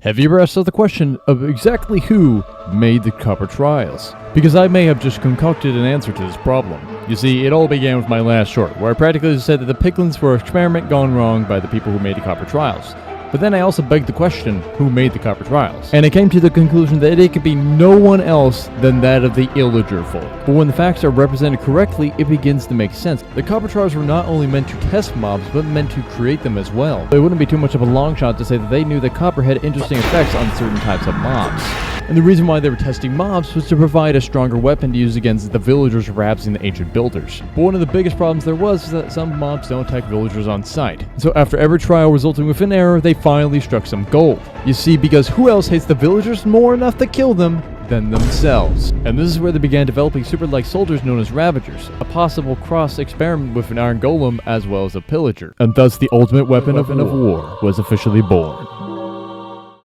Have you ever asked the question of exactly who made the Copper Trials? Because I may have just concocted an answer to this problem. You see, it all began with my last short, where I practically said that the Piglins were an experiment gone wrong by the people who made the Copper Trials. But then I also begged the question, who made the Copper Trials? And I came to the conclusion that it could be no one else than that of the Illager folk. But when the facts are represented correctly, it begins to make sense. The Copper Trials were not only meant to test mobs, but meant to create them as well. It wouldn't be too much of a long shot to say that they knew that copper had interesting effects on certain types of mobs. And the reason why they were testing mobs was to provide a stronger weapon to use against the villagers harassing the ancient builders. But one of the biggest problems there was that some mobs don't attack villagers on sight. So after every trial resulting with an error, they finally struck some gold. You see, because who else hates the villagers more enough to kill them than themselves? And this is where they began developing super-like soldiers known as Ravagers, a possible cross-experiment with an Iron Golem as well as a Pillager. And thus the ultimate weapon of war was officially born.